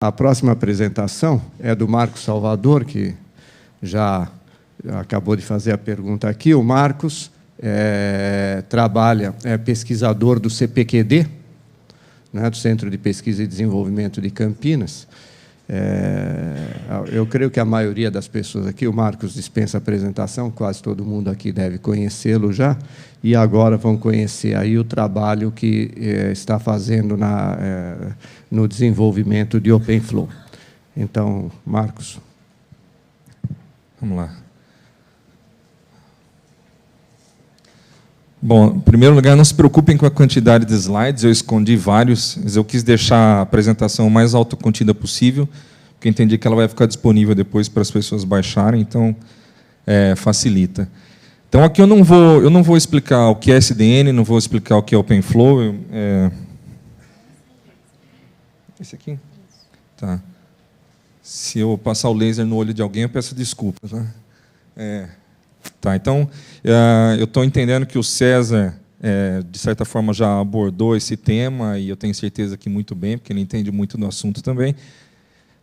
A próxima apresentação é do Marcos Salvador, que já acabou de fazer a pergunta aqui. O Marcos é pesquisador do CPQD, né, do Centro de Pesquisa e Desenvolvimento de Campinas. Eu creio que a maioria das pessoas aqui, o Marcos dispensa apresentação, quase todo mundo aqui deve conhecê-lo já, e agora vão conhecer aí o trabalho que está fazendo no desenvolvimento de OpenFlow. Então, Marcos. Vamos lá. Bom, em primeiro lugar, não se preocupem com a quantidade de slides, eu escondi vários, mas eu quis deixar a apresentação o mais autocontida possível, porque entendi que ela vai ficar disponível depois para as pessoas baixarem, então facilita. Então, aqui eu não vou explicar o que é SDN, não vou explicar o que é OpenFlow. Esse aqui? Tá. Se eu passar o laser no olho de alguém, eu peço desculpas. Né? Tá, então, eu estou entendendo que o César, de certa forma, já abordou esse tema, e eu tenho certeza que muito bem, porque ele entende muito do assunto também.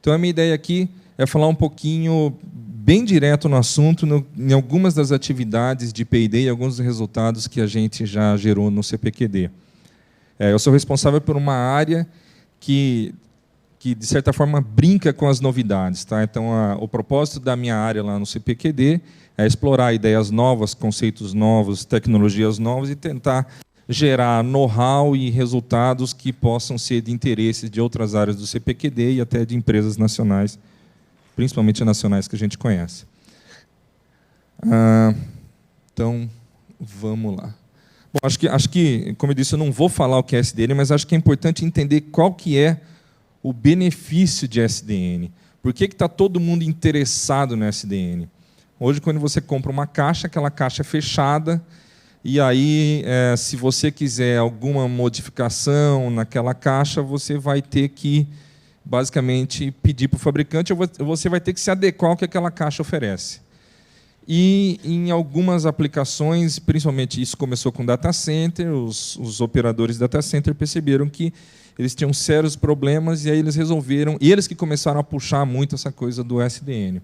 Então, a minha ideia aqui é falar um pouquinho, bem direto no assunto, em algumas das atividades de P&D e alguns dos resultados que a gente já gerou no CPQD. Eu sou responsável por uma área que de certa forma, brinca com as novidades. Tá? Então, o propósito da minha área lá no CPQD é explorar ideias novas, conceitos novos, tecnologias novas e tentar gerar know-how e resultados que possam ser de interesse de outras áreas do CPQD e até de empresas nacionais, principalmente nacionais que a gente conhece. Então, vamos lá. Bom, acho que, como eu disse, eu não vou falar o que é SDN, mas acho que é importante entender qual que é o benefício de SDN. Por que está todo mundo interessado no SDN? Hoje, quando você compra uma caixa, aquela caixa é fechada, e aí, se você quiser alguma modificação naquela caixa, você vai ter que, basicamente, pedir para o fabricante, ou você vai ter que se adequar ao que aquela caixa oferece. E, em algumas aplicações, principalmente isso começou com data center, os operadores de data center perceberam que eles tinham sérios problemas, e aí eles resolveram, e eles que começaram a puxar muito essa coisa do SDN.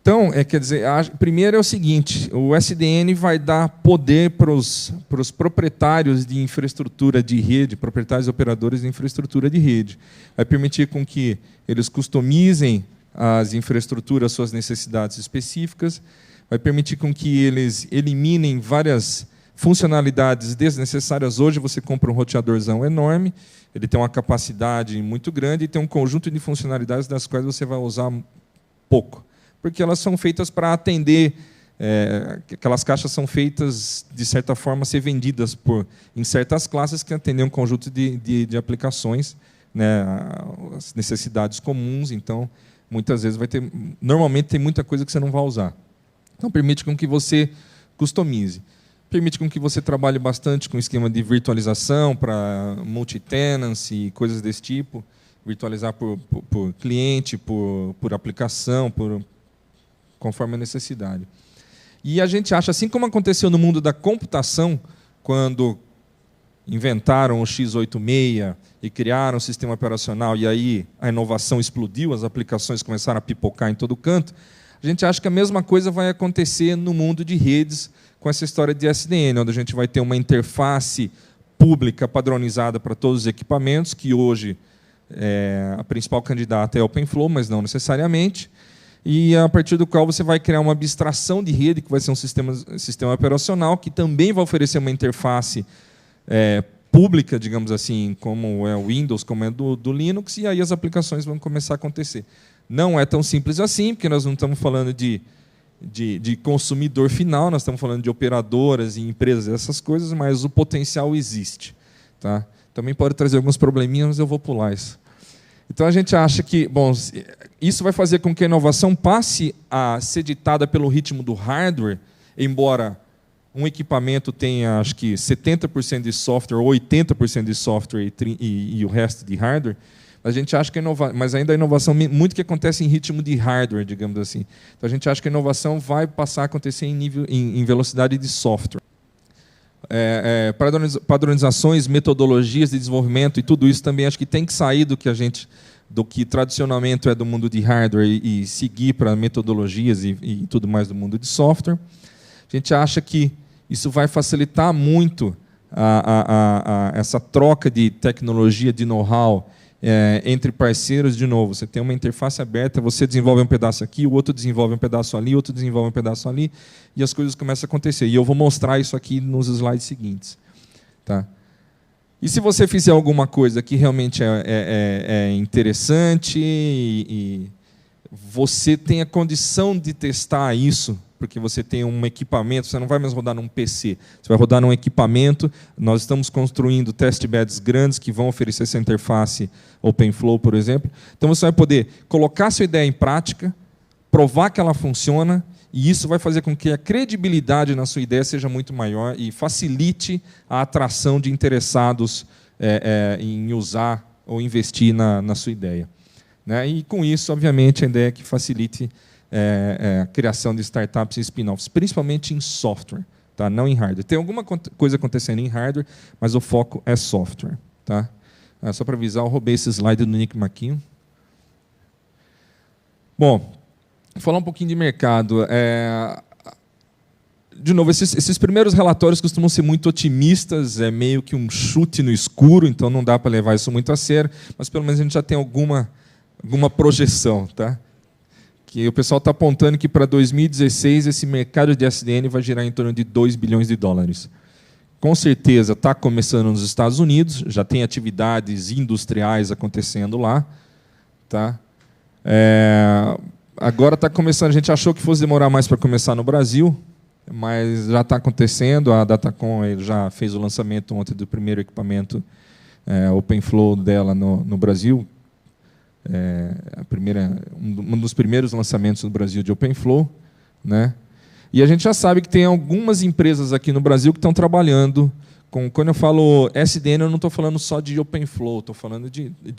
Então, quer dizer, primeiro é o seguinte, o SDN vai dar poder para os proprietários de infraestrutura de rede, proprietários e operadores de infraestrutura de rede. Vai permitir com que eles customizem as infraestruturas, suas necessidades específicas, vai permitir com que eles eliminem várias funcionalidades desnecessárias. Hoje você compra um roteadorzão enorme, ele tem uma capacidade muito grande e tem um conjunto de funcionalidades das quais você vai usar pouco, porque elas são feitas para atender, aquelas caixas são feitas, de certa forma, ser vendidas em certas classes que atendem um conjunto de aplicações, né, as necessidades comuns, então, muitas vezes normalmente tem muita coisa que você não vai usar. Então, permite com que você customize. Permite com que você trabalhe bastante com esquema de virtualização para multi-tenancy e coisas desse tipo, virtualizar por cliente, por aplicação, conforme a necessidade. E a gente acha, assim como aconteceu no mundo da computação, quando inventaram o x86 e criaram o sistema operacional, e aí a inovação explodiu, as aplicações começaram a pipocar em todo canto, a gente acha que a mesma coisa vai acontecer no mundo de redes, com essa história de SDN, onde a gente vai ter uma interface pública padronizada para todos os equipamentos, que hoje a principal candidata é OpenFlow, mas não necessariamente, e a partir do qual você vai criar uma abstração de rede, que vai ser um sistema operacional, que também vai oferecer uma interface pública, digamos assim, como é o Windows, como é do Linux, e aí as aplicações vão começar a acontecer. Não é tão simples assim, porque nós não estamos falando de consumidor final, nós estamos falando de operadoras e empresas, essas coisas, mas o potencial existe. Tá? Também pode trazer alguns probleminhas, mas eu vou pular isso. Então, a gente acha que isso vai fazer com que a inovação passe a ser ditada pelo ritmo do hardware, embora um equipamento tenha, acho que, 70% de software ou 80% de software e o resto de hardware. A gente acha que mas ainda a inovação, muito que acontece em ritmo de hardware, digamos assim. Então, a gente acha que a inovação vai passar a acontecer em velocidade de software. Padronizações, metodologias de desenvolvimento e tudo isso também acho que tem que sair do que a gente do que tradicionalmente é do mundo de hardware e seguir para metodologias e tudo mais do mundo de software. A gente acha que isso vai facilitar muito essa troca de tecnologia, de know-how entre parceiros. De novo, você tem uma interface aberta, você desenvolve um pedaço aqui, o outro desenvolve um pedaço ali, o outro desenvolve um pedaço ali, e as coisas começam a acontecer. E eu vou mostrar isso aqui nos slides seguintes. Tá? E se você fizer alguma coisa que realmente é interessante e você tem a condição de testar isso, porque você tem um equipamento, você não vai mais rodar num PC, você vai rodar num equipamento. Nós estamos construindo testbeds grandes que vão oferecer essa interface OpenFlow, por exemplo. Então você vai poder colocar sua ideia em prática, provar que ela funciona, e isso vai fazer com que a credibilidade na sua ideia seja muito maior e facilite a atração de interessados em usar ou investir na sua ideia. Né? E com isso, obviamente, a ideia é que facilite a criação de startups e spin-offs, principalmente em software, tá? Não em hardware. Tem alguma coisa acontecendo em hardware, mas o foco é software. Tá? Só para avisar, eu roubei esse slide do Nick Marquinho. Bom, vou falar um pouquinho de mercado. De novo, esses primeiros relatórios costumam ser muito otimistas, é meio que um chute no escuro, então não dá para levar isso muito a sério, mas pelo menos a gente já tem alguma projeção. Tá? Que o pessoal está apontando que para 2016 esse mercado de SDN vai girar em torno de 2 bilhões de dólares. Com certeza está começando nos Estados Unidos, já tem atividades industriais acontecendo lá. Tá? Agora está começando, a gente achou que fosse demorar mais para começar no Brasil, mas já está acontecendo. A Datacom já fez o lançamento ontem do primeiro equipamento OpenFlow dela no Brasil. Um dos primeiros lançamentos no Brasil de OpenFlow, né? E a gente já sabe que tem algumas empresas aqui no Brasil que estão trabalhando quando eu falo SDN, eu não estou falando só de OpenFlow, estou falando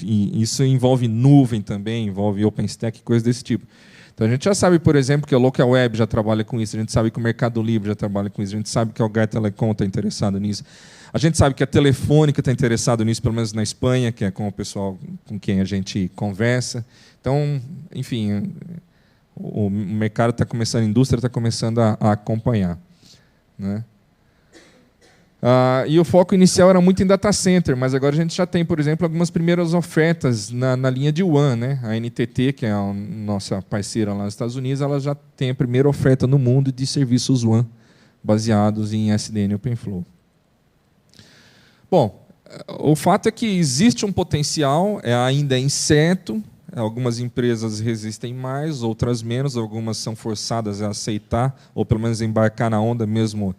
isso envolve nuvem também, envolve OpenStack, coisas desse tipo. Então a gente já sabe, por exemplo, que a Local Web já trabalha com isso, a gente sabe que o Mercado Livre já trabalha com isso, a gente sabe que a Algar Telecom está interessado nisso. A gente sabe que a Telefônica está interessada nisso, pelo menos na Espanha, que é com o pessoal com quem a gente conversa. Então, enfim, o mercado está começando, a indústria está começando a acompanhar. Né? E o foco inicial era muito em data center, mas agora a gente já tem, por exemplo, algumas primeiras ofertas na linha de WAN. Né? A NTT, que é a nossa parceira lá nos Estados Unidos, ela já tem a primeira oferta no mundo de serviços WAN baseados em SDN OpenFlow. Bom, o fato é que existe um potencial, ainda é incerto, algumas empresas resistem mais, outras menos, algumas são forçadas a aceitar, ou pelo menos embarcar na onda mesmo,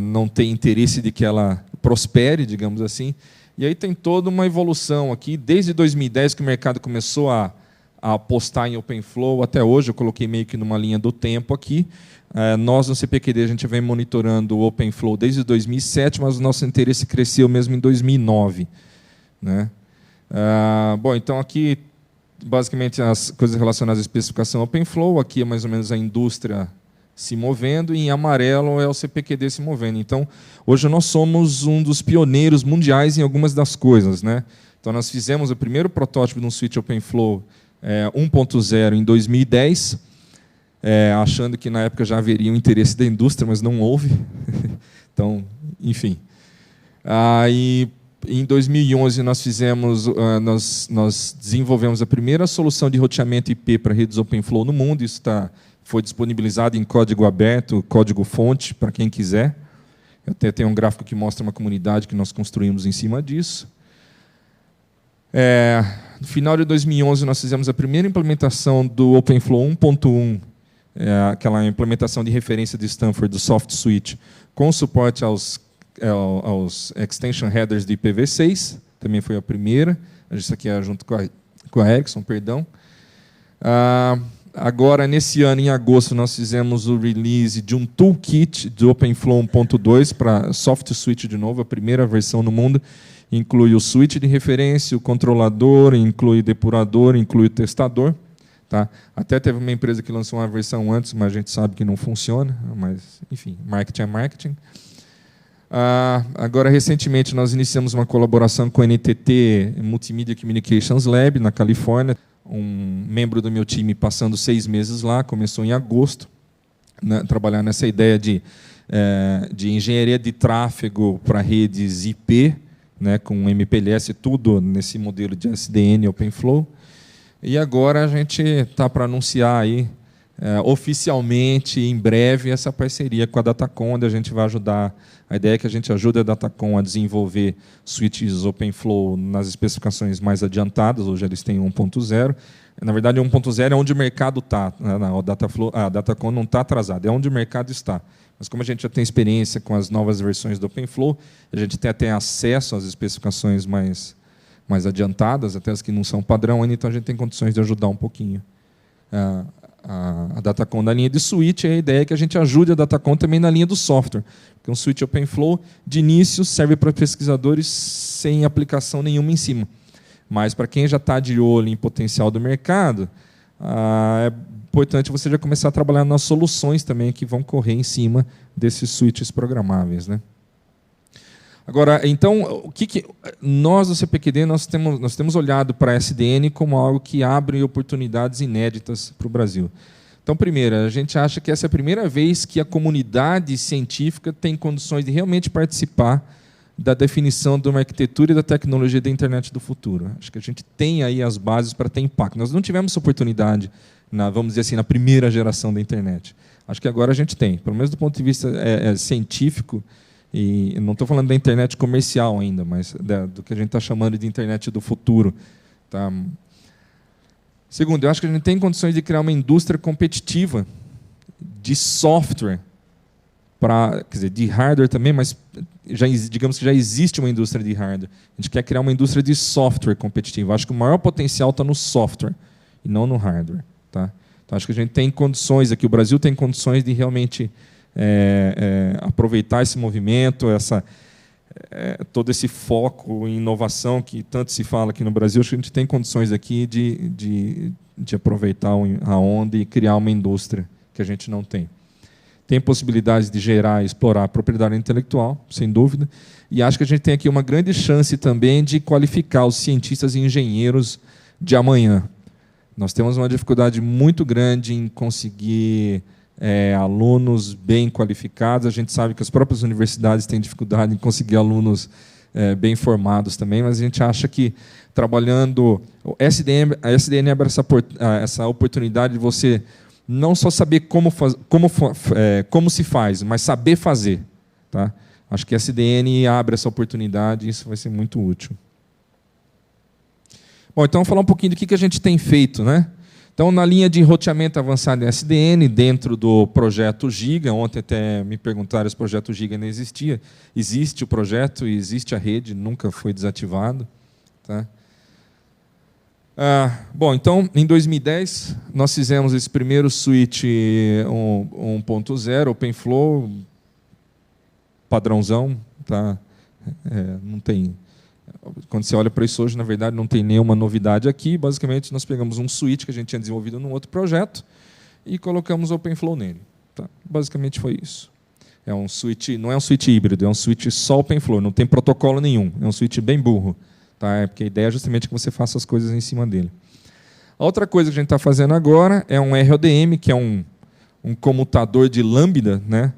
não tem interesse de que ela prospere, digamos assim. E aí tem toda uma evolução aqui, desde 2010 que o mercado começou a apostar em OpenFlow, até hoje, eu coloquei meio que numa linha do tempo aqui. Nós, no CPQD, a gente vem monitorando o OpenFlow desde 2007, mas o nosso interesse cresceu mesmo em 2009. Né? Bom, então aqui, basicamente, as coisas relacionadas à especificação OpenFlow, aqui é mais ou menos a indústria se movendo, e em amarelo é o CPQD se movendo. Então, hoje nós somos um dos pioneiros mundiais em algumas das coisas. Né? Então, nós fizemos o primeiro protótipo de um switch OpenFlow 1.0 em 2010, achando que na época já haveria um interesse da indústria, mas não houve. Então, enfim. E em 2011 nós desenvolvemos a primeira solução de roteamento IP para redes OpenFlow no mundo. Isso foi disponibilizado em código aberto, código-fonte, para quem quiser. Eu até tenho um gráfico que mostra uma comunidade que nós construímos em cima disso. No final de 2011, nós fizemos a primeira implementação do OpenFlow 1.1, aquela implementação de referência de Stanford do Soft Switch, com suporte aos extension headers de IPv6, também foi a primeira. Isso aqui é junto com a Ericsson, perdão. Agora, nesse ano, em agosto, nós fizemos o release de um toolkit do OpenFlow 1.2 para Soft Switch de novo, a primeira versão no mundo. Inclui o switch de referência, o controlador, inclui o depurador, inclui o testador. Tá? Até teve uma empresa que lançou uma versão antes, mas a gente sabe que não funciona. Mas, enfim, marketing é marketing. Agora, recentemente, nós iniciamos uma colaboração com a NTT Multimedia Communications Lab, na Califórnia. Um membro do meu time passando 6 meses lá, começou em agosto, né, trabalhar nessa ideia de engenharia de tráfego para redes IP, né, com MPLS, tudo nesse modelo de SDN OpenFlow. E agora a gente está para anunciar aí, oficialmente, em breve, essa parceria com a Datacom, onde a gente vai ajudar. A ideia é que a gente ajude a Datacom a desenvolver switches OpenFlow nas especificações mais adiantadas. Hoje eles têm 1.0. Na verdade, 1.0 é onde o mercado está. A Datacom não está atrasada, é onde o mercado está. Mas como a gente já tem experiência com as novas versões do OpenFlow, a gente tem até acesso às especificações mais adiantadas, até as que não são padrão ainda, então a gente tem condições de ajudar um pouquinho a Datacom na linha de switch. E a ideia é que a gente ajude a Datacom também na linha do software, porque um switch OpenFlow, de início, serve para pesquisadores sem aplicação nenhuma em cima. Mas para quem já está de olho em potencial do mercado, é importante você já começar a trabalhar nas soluções também que vão correr em cima desses switches programáveis, né? Agora, então, o que nós do CPQD nós temos olhado para a SDN como algo que abre oportunidades inéditas para o Brasil. Então, primeiro, a gente acha que essa é a primeira vez que a comunidade científica tem condições de realmente participar da definição de uma arquitetura e da tecnologia da internet do futuro. Acho que a gente tem aí as bases para ter impacto. Nós não tivemos essa oportunidade, vamos dizer assim, na primeira geração da internet. Acho que agora a gente tem, pelo menos do ponto de vista científico. E não estou falando da internet comercial ainda, mas do que a gente está chamando de internet do futuro. Tá? Segundo, eu acho que a gente tem condições de criar uma indústria competitiva de software, quer dizer, de hardware também, mas digamos que já existe uma indústria de hardware. A gente quer criar uma indústria de software competitiva. Acho que o maior potencial está no software e não no hardware. Tá? Então, acho que a gente tem condições aqui, o Brasil tem condições de realmente aproveitar esse movimento, todo esse foco em inovação que tanto se fala aqui no Brasil. Acho que a gente tem condições aqui de aproveitar a onda e criar uma indústria que a gente não tem. Tem possibilidades de gerar e explorar a propriedade intelectual, sem dúvida, e acho que a gente tem aqui uma grande chance também de qualificar os cientistas e engenheiros de amanhã. Nós temos uma dificuldade muito grande em conseguir alunos bem qualificados. A gente sabe que as próprias universidades têm dificuldade em conseguir alunos bem formados também, mas a gente acha que trabalhando a SDN abre essa oportunidade de você não só saber como se faz, mas saber fazer. Tá? Acho que a SDN abre essa oportunidade e isso vai ser muito útil. Bom, então vamos falar um pouquinho do que a gente tem feito, né? Então, na linha de roteamento avançado em SDN, dentro do projeto Giga, ontem até me perguntaram se o projeto Giga ainda existia. Existe o projeto e existe a rede, nunca foi desativado. Tá? Bom, então, em 2010, nós fizemos esse primeiro switch 1.0, OpenFlow, padrãozão. Tá? Não tem... Quando você olha para isso hoje, na verdade, não tem nenhuma novidade aqui. Basicamente, nós pegamos um switch que a gente tinha desenvolvido num outro projeto e colocamos OpenFlow nele. Tá? Basicamente foi isso. É um switch, não é um switch híbrido, é um switch só OpenFlow, não tem protocolo nenhum. É um switch bem burro. Tá? Porque a ideia é justamente que você faça as coisas em cima dele. A outra coisa que a gente está fazendo agora é um RODM, que é um comutador de lambda. Né?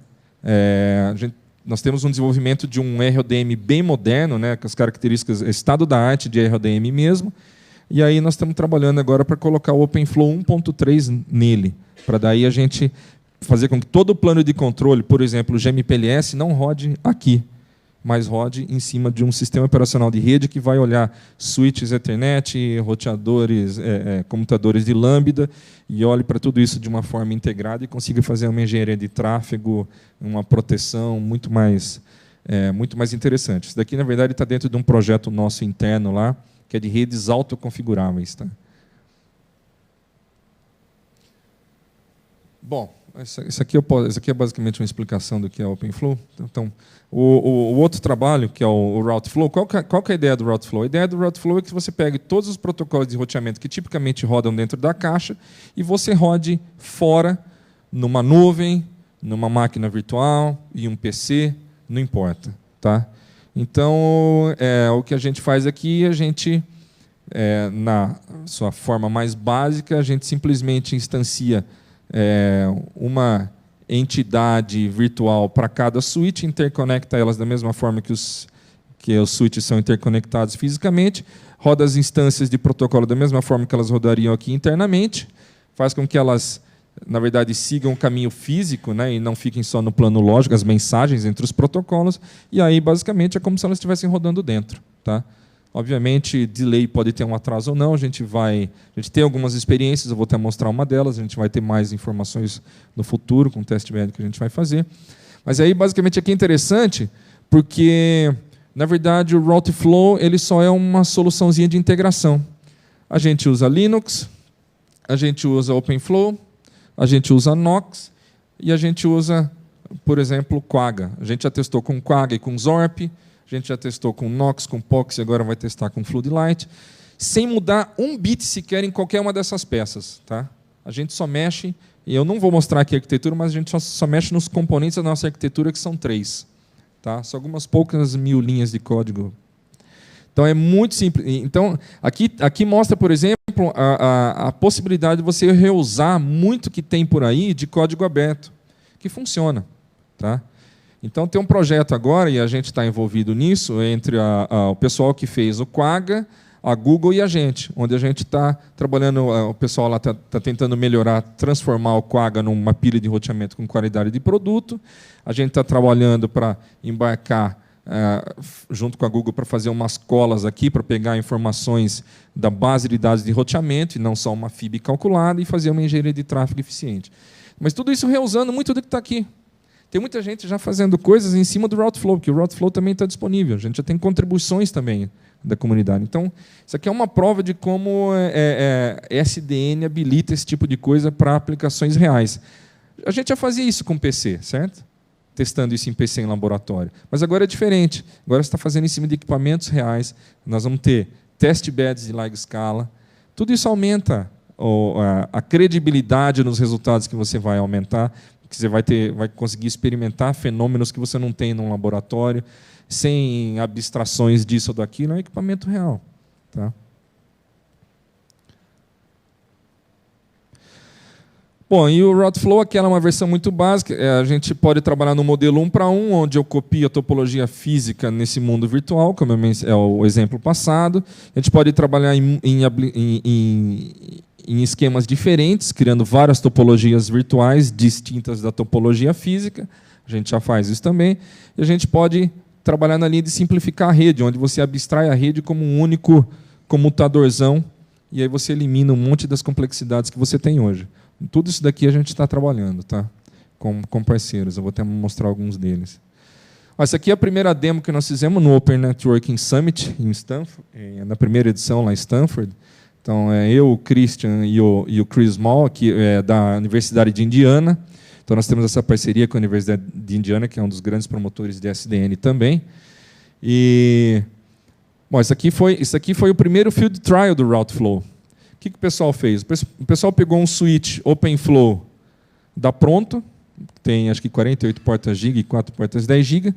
Nós temos um desenvolvimento de um RODM bem moderno, né, com as características estado-da-arte de RODM mesmo, e aí nós estamos trabalhando agora para colocar o OpenFlow 1.3 nele, para daí a gente fazer com que todo o plano de controle, por exemplo, o GMPLS, não rode aqui, mas rode em cima de um sistema operacional de rede que vai olhar switches Ethernet, roteadores, computadores de lambda, e olhe para tudo isso de uma forma integrada e consiga fazer uma engenharia de tráfego, uma proteção muito mais interessante. Isso daqui, na verdade, está dentro de um projeto nosso interno lá, que é de redes autoconfiguráveis. Tá? Bom, isso aqui é basicamente uma explicação do que é OpenFlow. Então, o outro trabalho, que é o RouteFlow, qual que é a ideia do RouteFlow? A ideia do RouteFlow é que você pegue todos os protocolos de roteamento que tipicamente rodam dentro da caixa e você rode fora, numa nuvem, numa máquina virtual, em um PC, não importa. Tá? Então, o que a gente faz aqui, na sua forma mais básica, a gente simplesmente instancia uma entidade virtual para cada switch, interconecta elas da mesma forma que os switches são interconectados fisicamente, roda as instâncias de protocolo da mesma forma que elas rodariam aqui internamente, faz com que elas, na verdade, sigam o caminho físico, né, e não fiquem só no plano lógico, as mensagens entre os protocolos, e aí, basicamente, é como se elas estivessem rodando dentro. Tá? Obviamente, delay pode ter um atraso ou não, a gente tem algumas experiências, eu vou até mostrar uma delas, a gente vai ter mais informações no futuro, com o teste bed que a gente vai fazer. Mas aí, basicamente, aqui é interessante, porque, na verdade, o Routeflow ele só é uma soluçãozinha de integração. A gente usa Linux, a gente usa OpenFlow, a gente usa Nox e a gente usa, por exemplo, Quagga. A gente já testou com Quagga e com Zorp, a gente já testou com Nox, com Pox e agora vai testar com Floodlight, sem mudar um bit sequer em qualquer uma dessas peças. Tá? A gente só mexe, e eu não vou mostrar aqui a arquitetura, mas a gente só mexe nos componentes da nossa arquitetura, que são 3. Tá? Só algumas poucas 1000 linhas de código. Então, é muito simples. Então, aqui mostra, por exemplo, a possibilidade de você reusar muito que tem por aí de código aberto, que funciona. Tá? Então, tem um projeto agora, e a gente está envolvido nisso, entre o pessoal que fez o Quagga, a Google e a gente, onde a gente está trabalhando, o pessoal lá está tentando melhorar, transformar o Quagga numa pilha de roteamento com qualidade de produto. A gente está trabalhando para embarcar junto com a Google para fazer umas colas aqui para pegar informações da base de dados de roteamento e não só uma FIB calculada e fazer uma engenharia de tráfego eficiente. Mas tudo isso reusando muito do que está aqui. Tem muita gente já fazendo coisas em cima do Routeflow, porque o Routeflow também está disponível. A gente já tem contribuições também da comunidade. Então, isso aqui é uma prova de como SDN habilita esse tipo de coisa para aplicações reais. A gente já fazia isso com PC, certo? Testando isso em PC em laboratório. Mas agora é diferente. Agora você está fazendo em cima de equipamentos reais. Nós vamos ter test beds de larga escala. Tudo isso aumenta a credibilidade nos resultados que você vai aumentar, que você vai conseguir experimentar fenômenos que você não tem num laboratório, sem abstrações disso ou daquilo, é um equipamento real. Tá? Bom, e o Routeflow, aquela é uma versão muito básica. A gente pode trabalhar no modelo 1 para 1, onde eu copio a topologia física nesse mundo virtual, como é o exemplo passado. A gente pode trabalhar em esquemas diferentes, criando várias topologias virtuais distintas da topologia física. A gente já faz isso também. E a gente pode trabalhar na linha de simplificar a rede, onde você abstrai a rede como um único comutadorzão, e aí você elimina um monte das complexidades que você tem hoje. Tudo isso daqui a gente está trabalhando, tá? Com parceiros. Eu vou até mostrar alguns deles. Essa aqui é a primeira demo que nós fizemos no Open Networking Summit, em Stanford, na primeira edição lá em Stanford. Então, eu, o Christian e o Chris Mall, que é da Universidade de Indiana. Então, nós temos essa parceria com a Universidade de Indiana, que é um dos grandes promotores de SDN também. E, bom, isso aqui foi o primeiro field trial do Routeflow. O que o pessoal fez? O pessoal pegou um switch OpenFlow da Pronto, tem acho que 48 portas GB e 4 portas 10 GB,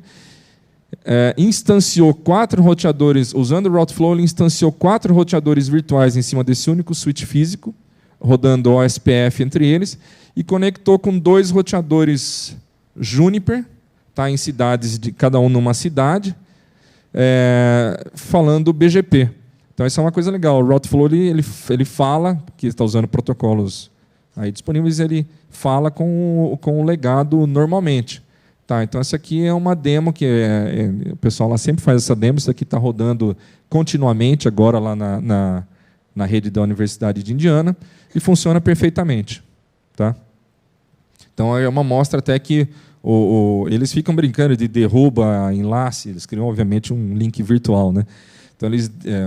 instanciou 4 roteadores, usando o Routeflow, ele instanciou 4 roteadores virtuais em cima desse único switch físico, rodando OSPF entre eles, e conectou com 2 roteadores Juniper, tá, em cidades, cada um numa cidade, falando BGP. Então, isso é uma coisa legal. O Routeflow ele fala, que está usando protocolos aí disponíveis, ele fala com o legado normalmente. Tá, então, essa aqui é uma demo que o pessoal lá sempre faz essa demo. Isso aqui está rodando continuamente agora lá na rede da Universidade de Indiana e funciona perfeitamente. Tá? Então, é uma mostra até que eles ficam brincando de derruba enlace. Eles criam, obviamente, um link virtual, né? Então,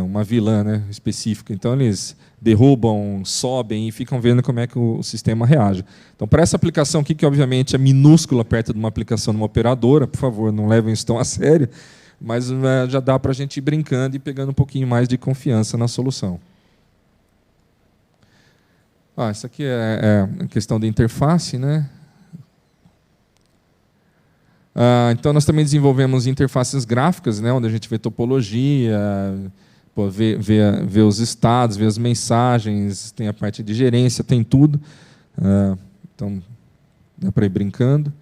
uma vilã, né, específica. Então, eles derrubam, sobem e ficam vendo como é que o sistema reage. Então, para essa aplicação aqui, que obviamente é minúscula perto de uma aplicação de uma operadora, por favor, não levem isso tão a sério, mas já dá para a gente ir brincando e pegando um pouquinho mais de confiança na solução. Isso aqui é a questão da interface, né? Então, nós também desenvolvemos interfaces gráficas, né, onde a gente vê topologia, vê os estados, vê as mensagens, tem a parte de gerência, tem tudo. Então, dá para ir brincando.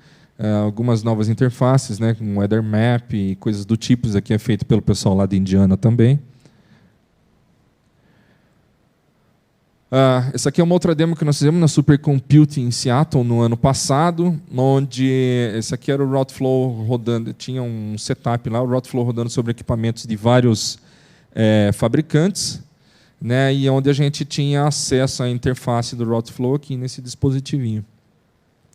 Algumas novas interfaces, né, com Weather Map e coisas do tipo. Isso aqui é feito pelo pessoal lá de Indiana também. Essa aqui é uma outra demo que nós fizemos na Supercomputing em Seattle no ano passado, onde esse aqui era o Routeflow rodando, tinha um setup lá, o Routeflow rodando sobre equipamentos de vários fabricantes, né, e onde a gente tinha acesso à interface do Routeflow aqui nesse dispositivinho.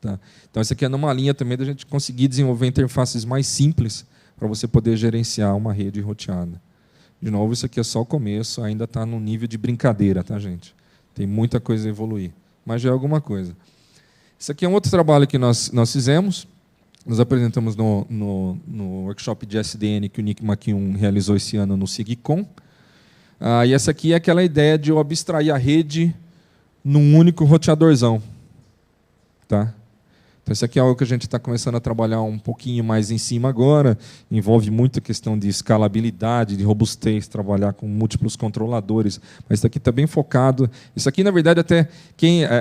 Tá? Então, essa aqui é numa linha também da gente conseguir desenvolver interfaces mais simples para você poder gerenciar uma rede roteada. De novo, isso aqui é só o começo, ainda está no nível de brincadeira, tá, gente? Tem muita coisa a evoluir, mas já é alguma coisa. Isso aqui é um outro trabalho que nós fizemos. Nós apresentamos no workshop de SDN que o Nick McKeown realizou esse ano no SIGCOM. E essa aqui é aquela ideia de eu abstrair a rede num único roteadorzão. Tá? Então, isso aqui é algo que a gente está começando a trabalhar um pouquinho mais em cima agora. Envolve muita questão de escalabilidade, de robustez, trabalhar com múltiplos controladores. Mas isso aqui está bem focado. Isso aqui, na verdade, até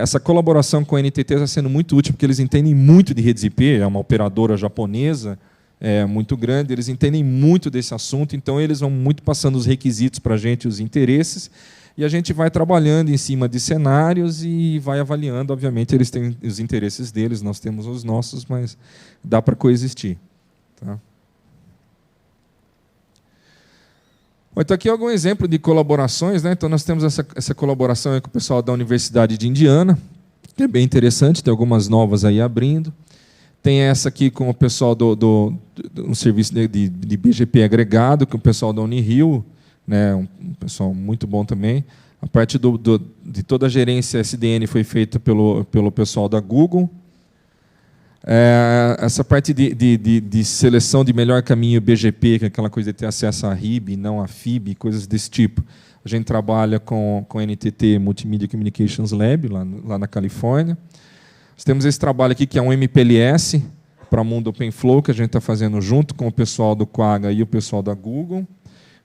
essa colaboração com a NTT está sendo muito útil, porque eles entendem muito de redes IP, é uma operadora japonesa muito grande, eles entendem muito desse assunto, então eles vão muito passando os requisitos para a gente, os interesses, e a gente vai trabalhando em cima de cenários e vai avaliando. Obviamente, eles têm os interesses deles, nós temos os nossos, mas dá para coexistir. Tá? Bom, então, aqui é algum exemplo de colaborações. Né? Então, nós temos essa colaboração aí com o pessoal da Universidade de Indiana, que é bem interessante, tem algumas novas aí abrindo. Tem essa aqui com o pessoal do serviço de BGP agregado, com o pessoal da Unihill, né, um pessoal muito bom também. A parte de toda a gerência SDN foi feita pelo pessoal da Google. Essa parte de seleção de melhor caminho BGP, que é aquela coisa de ter acesso a RIB, não a FIB, coisas desse tipo. A gente trabalha com a NTT Multimedia Communications Lab, lá na Califórnia. Nós temos esse trabalho aqui, que é um MPLS para o mundo OpenFlow, que a gente está fazendo junto com o pessoal do Quagga e o pessoal da Google.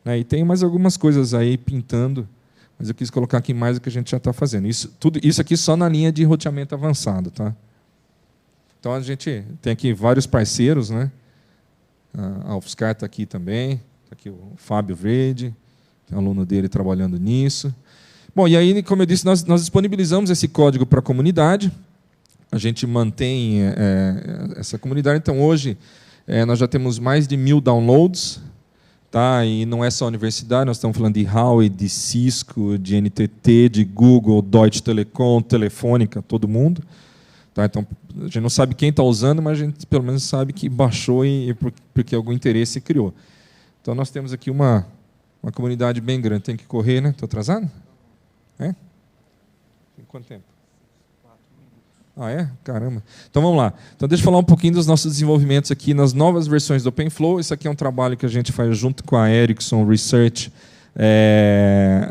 E tem mais algumas coisas aí pintando, mas eu quis colocar aqui mais o que a gente já está fazendo. Tudo isso aqui só na linha de roteamento avançado. Tá? Então, a gente tem aqui vários parceiros. Né? A UFSCar está aqui também, está aqui o Fábio Vrede, tem um aluno dele trabalhando nisso. Bom, e aí, como eu disse, nós disponibilizamos esse código para a comunidade, a gente mantém essa comunidade. Então, hoje, nós já temos mais de 1000 downloads. Tá? E não é só a universidade, nós estamos falando de Huawei, de Cisco, de NTT, de Google, Deutsche Telekom, Telefônica, todo mundo. Tá? Então, a gente não sabe quem está usando, mas a gente pelo menos sabe que baixou porque algum interesse criou. Então, nós temos aqui uma comunidade bem grande. Tem que correr, né? Estou atrasado? Tem quanto tempo? Caramba. Então, vamos lá. Então, deixa eu falar um pouquinho dos nossos desenvolvimentos aqui nas novas versões do OpenFlow. Esse aqui é um trabalho que a gente faz junto com a Ericsson Research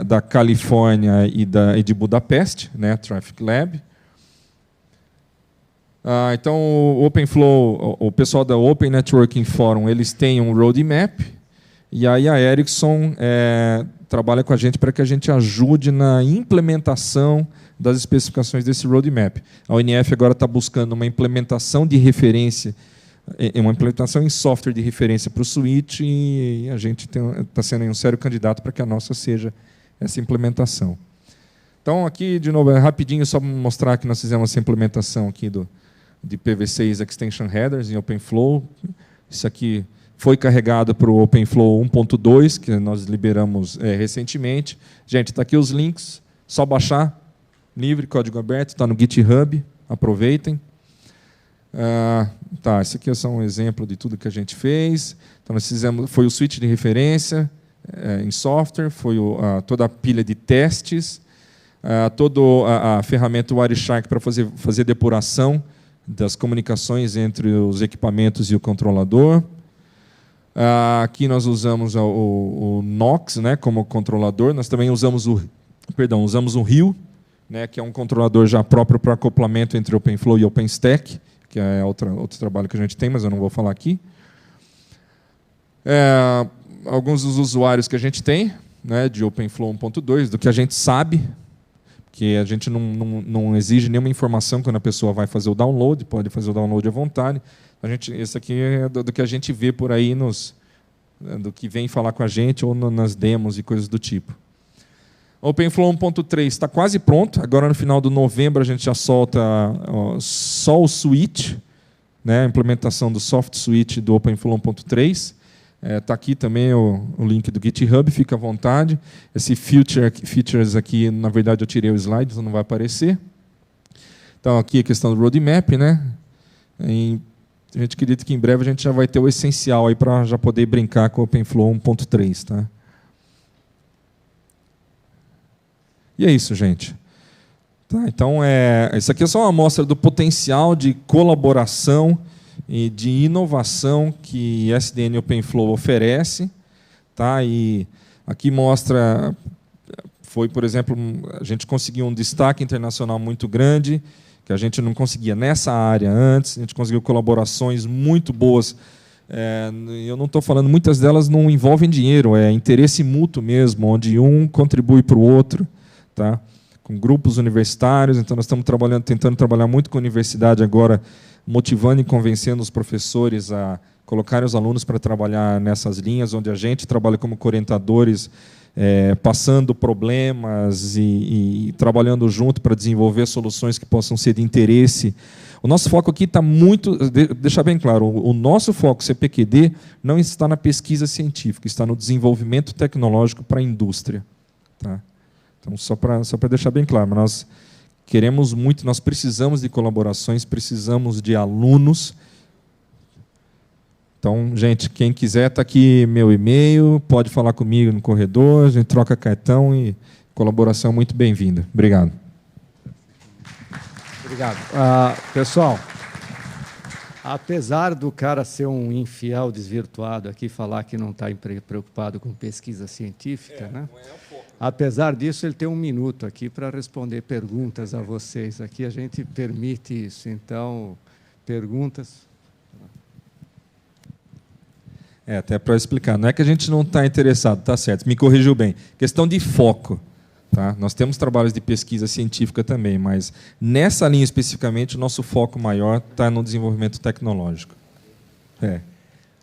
da Califórnia e de Budapeste, né, Traffic Lab. Então, o OpenFlow, o pessoal da Open Networking Forum, eles têm um roadmap, e aí a Ericsson trabalha com a gente para que a gente ajude na implementação das especificações desse roadmap. A ONF agora está buscando uma implementação de referência, uma implementação em software de referência para o switch, e a gente está sendo um sério candidato para que a nossa seja essa implementação. Então, aqui, de novo, rapidinho, só para mostrar que nós fizemos essa implementação aqui de PV6 Extension Headers em OpenFlow. Isso aqui foi carregado para o OpenFlow 1.2, que nós liberamos recentemente. Gente, está aqui os links, só baixar. Livre, código aberto, está no GitHub, aproveitem. Esse aqui é só um exemplo de tudo que a gente fez. Então, nós fizemos, foi o switch de referência em software, foi toda a pilha de testes, toda a ferramenta Wireshark para fazer depuração das comunicações entre os equipamentos e o controlador. Aqui nós usamos o Nox, né, como controlador. Nós também usamos o Rio, né, que é um controlador já próprio para acoplamento entre OpenFlow e OpenStack, que é outro trabalho que a gente tem, mas eu não vou falar aqui. Alguns dos usuários que a gente tem, né, de OpenFlow 1.2, do que a gente sabe, que a gente não exige nenhuma informação quando a pessoa vai fazer o download, pode fazer o download à vontade. Esse aqui é do que a gente vê por aí, do que vem falar com a gente ou nas demos e coisas do tipo. OpenFlow 1.3 está quase pronto. Agora, no final de novembro, a gente já solta só o switch, né, a implementação do soft switch do OpenFlow 1.3. Está aqui também o link do GitHub, fica à vontade. Esse features aqui, na verdade, eu tirei o slide, então não vai aparecer. Então, aqui a questão do roadmap, né? A gente acredita que em breve a gente já vai ter o essencial aí para já poder brincar com o OpenFlow 1.3. Tá? E é isso, gente. Tá, então, isso aqui é só uma amostra do potencial de colaboração e de inovação que SDN OpenFlow oferece. Tá? E aqui mostra, por exemplo, a gente conseguiu um destaque internacional muito grande, que a gente não conseguia nessa área antes, a gente conseguiu colaborações muito boas. Eu não estou falando, muitas delas não envolvem dinheiro, é interesse mútuo mesmo, onde um contribui para o outro, tá? Com grupos universitários. Então, nós estamos tentando trabalhar muito com a universidade agora, motivando e convencendo os professores a colocarem os alunos para trabalhar nessas linhas, onde a gente trabalha como orientadores, passando problemas e trabalhando junto para desenvolver soluções que possam ser de interesse. O nosso foco aqui está muito... Deixar bem claro, o nosso foco, CPQD, não está na pesquisa científica, está no desenvolvimento tecnológico para a indústria. Tá? Então, só para deixar bem claro, mas nós queremos muito, nós precisamos de colaborações, precisamos de alunos. Então, gente, quem quiser, está aqui meu e-mail, pode falar comigo no corredor, a gente troca cartão e colaboração muito bem-vinda. Obrigado. Obrigado. Pessoal, apesar do cara ser um infiel desvirtuado aqui, falar que não está preocupado com pesquisa científica, né? Apesar disso, ele tem 1 minuto aqui para responder perguntas a vocês. Aqui a gente permite isso. Então, perguntas... Até para explicar. Não é que a gente não está interessado, tá certo, me corrigiu bem. Questão de foco. Tá? Nós temos trabalhos de pesquisa científica também, mas nessa linha especificamente, o nosso foco maior está no desenvolvimento tecnológico.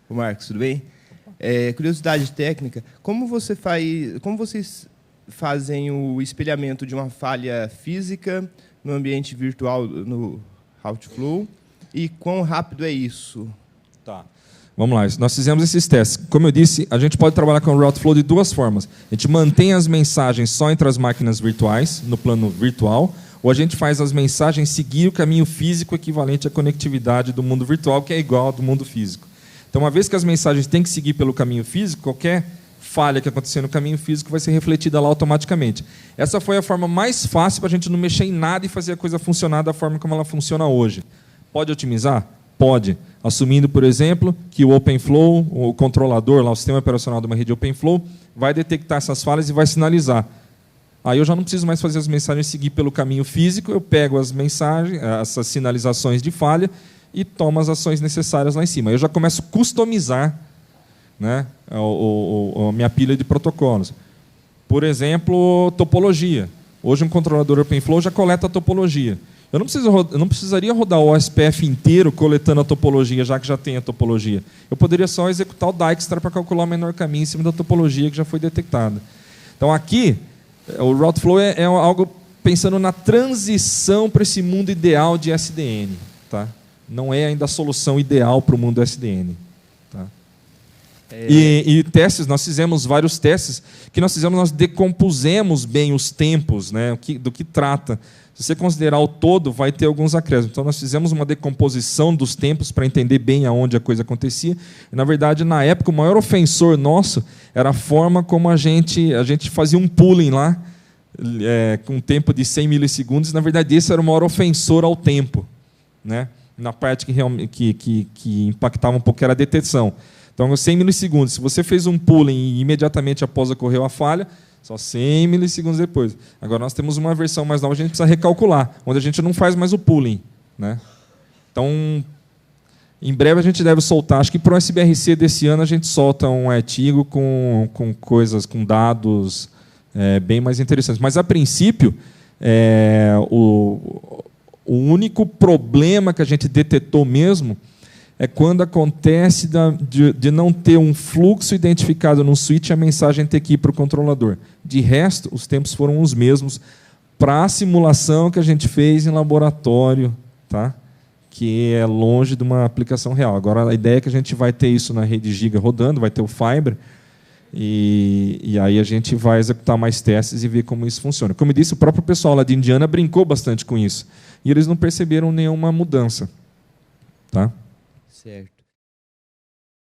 O Marcos, tudo bem? Curiosidade técnica, como vocês fazem o espelhamento de uma falha física no ambiente virtual, no Outflow, e quão rápido é isso? Tá. Vamos lá, nós fizemos esses testes. Como eu disse, a gente pode trabalhar com o Routeflow de 2 formas. A gente mantém as mensagens só entre as máquinas virtuais, no plano virtual, ou a gente faz as mensagens seguir o caminho físico equivalente à conectividade do mundo virtual, que é igual ao do mundo físico. Então, uma vez que as mensagens têm que seguir pelo caminho físico, qualquer falha que acontecer no caminho físico vai ser refletida lá automaticamente. Essa foi a forma mais fácil para a gente não mexer em nada e fazer a coisa funcionar da forma como ela funciona hoje. Pode otimizar? Pode. Assumindo, por exemplo, que o OpenFlow, o controlador, lá, o sistema operacional de uma rede OpenFlow, vai detectar essas falhas e vai sinalizar. Aí eu já não preciso mais fazer as mensagens seguir pelo caminho físico, eu pego as mensagens, essas sinalizações de falha e tomo as ações necessárias lá em cima. Eu já começo a customizar, né, a minha pilha de protocolos. Por exemplo, topologia. Hoje um controlador OpenFlow já coleta a topologia. Eu não precisaria rodar o OSPF inteiro coletando a topologia, já que já tem a topologia. Eu poderia só executar o Dijkstra para calcular o menor caminho em cima da topologia que já foi detectada. Então, aqui, o Routeflow é algo pensando na transição para esse mundo ideal de SDN. Tá? Não é ainda a solução ideal para o mundo SDN. Tá? E testes, nós fizemos vários testes, que nós decompusemos bem os tempos, né, do que trata. Se você considerar o todo, vai ter alguns acréscimos. Então, nós fizemos uma decomposição dos tempos para entender bem aonde a coisa acontecia. E, na verdade, na época, o maior ofensor nosso era a forma como a gente fazia um pooling lá, com um tempo de 100 milissegundos. Na verdade, esse era o maior ofensor ao tempo, né? Na parte que impactava um pouco, era a deteção. Então, 100 milissegundos. Se você fez um pooling e imediatamente após ocorreu a falha, só 100 milissegundos depois. Agora nós temos uma versão mais nova, a gente precisa recalcular, onde a gente não faz mais o pooling, né? Então, em breve a gente deve soltar, acho que para o SBRC desse ano a gente solta um artigo com coisas, com dados bem mais interessantes. Mas, a princípio, o único problema que a gente detetou mesmo é quando acontece de não ter um fluxo identificado no switch e a mensagem ter que ir para o controlador. De resto, os tempos foram os mesmos para a simulação que a gente fez em laboratório, tá? Que é longe de uma aplicação real. Agora, a ideia é que a gente vai ter isso na rede Giga rodando, vai ter o Fiber, e aí a gente vai executar mais testes e ver como isso funciona. Como eu disse, o próprio pessoal lá de Indiana brincou bastante com isso, e eles não perceberam nenhuma mudança. Tá? Certo.